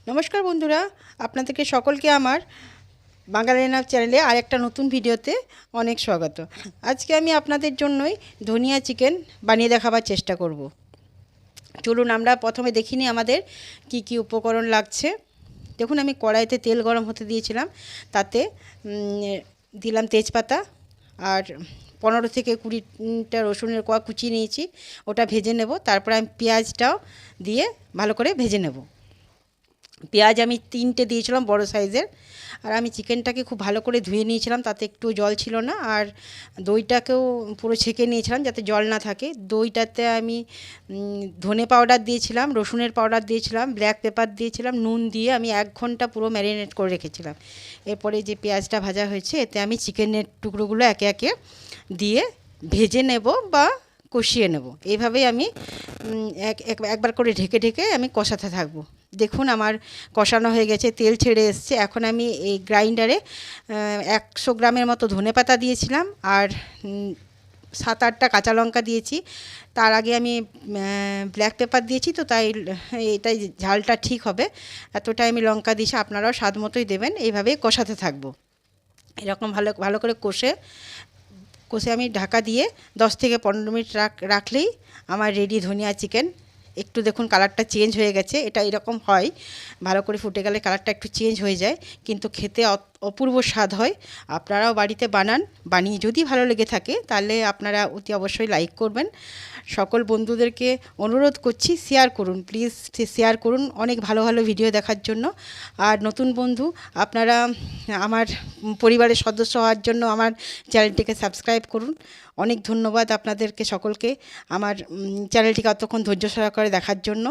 নমস্কার বন্ধুরা, আপনাদেরকে সকলকে আমার বাঙালিয়ানা চ্যানেলে আরেকটা নতুন ভিডিওতে অনেক স্বাগত। আজকে আমি আপনাদের জন্যই ধনিয়া চিকেন বানিয়ে দেখাবার চেষ্টা করব। চলুন আমরা প্রথমে দেখিনি আমাদের কি কি উপকরণ লাগছে। দেখুন, আমি কড়াইতে তেল গরম হতে দিয়েছিলাম, তাতে দিলাম তেজপাতা আর 15 থেকে 20টা রসুনের কোয়া কুচিয়ে নিয়েছি, ওটা ভেজে নেব। তারপর আমি পেঁয়াজটাও দিয়ে ভালো করে ভেজে নেব। পেঁয়াজ আমি 3টে দিয়েছিলাম বড় সাইজের। আর আমি চিকেনটাকে খুব ভালো করে ধুয়ে নিয়েছিলাম, তাতে একটু জল ছিল না। আর দইটাকেও পুরো ছেঁকে নিয়েছিলাম যাতে জল না থাকে। দইটাতে আমি ধনে পাউডার দিয়েছিলাম, রসুনের পাউডার দিয়েছিলাম, ব্ল্যাক পেপার দিয়েছিলাম, নুন দিয়ে আমি 1 ঘন্টা পুরো ম্যারিনেট করে রেখেছিলাম। এরপরে যে পেঁয়াজটা ভাজা হয়েছে, এতে আমি চিকেনের টুকরোগুলো একে একে দিয়ে ভেজে নেব বা কষিয়ে নেব। এইভাবেই আমি একবার করে ঢেকে ঢেকে আমি কষাতে থাকবো। দেখুন, আমার কষানো হয়ে গেছে, তেল ছেড়ে এসছে। এখন আমি এই গ্রাইন্ডারে 100 গ্রামের মতো ধনেপাতা দিয়েছিলাম আর 7-8টা কাঁচা লঙ্কা দিয়েছি। তার আগে আমি ব্ল্যাক পেপার দিয়েছি, তো তাই এটাই ঝালটা ঠিক হবে। এতটাই আমি লঙ্কা দিয়েছি, আপনারাও স্বাদ মতোই দেবেন। এইভাবেই কষাতে থাকবো। এরকম ভালো ভালো করে কষে আমি ঢাকা দিয়ে 10 থেকে 15 মিনিট রাখলেই আমার রেডি ধনিয়া চিকেন। একটু দেখুন কালারটা চেঞ্জ হয়ে গেছে, এটা এরকম হয়, ভালো করে ফুটে গেলে কালারটা একটু চেঞ্জ হয়ে যায়, কিন্তু খেতে অপূর্ব স্বাদ হয়। আপনারাও বাড়িতে বানান, বানিয়ে যদি ভালো লেগে থাকে তাহলে আপনারা অতি অবশ্যই লাইক করবেন। সকল বন্ধুদেরকে অনুরোধ করছি, শেয়ার করুন, প্লিজ শেয়ার করুন অনেক ভালো ভালো ভিডিও দেখার জন্য। আর নতুন বন্ধু, আপনারা আমার পরিবারের সদস্য হওয়ার জন্য আমার চ্যানেলটিকে সাবস্ক্রাইব করুন। অনেক ধন্যবাদ আপনাদেরকে সকলকে আমার চ্যানেলটিকে অতক্ষণ ধৈর্য সহকারে দেখার জন্য।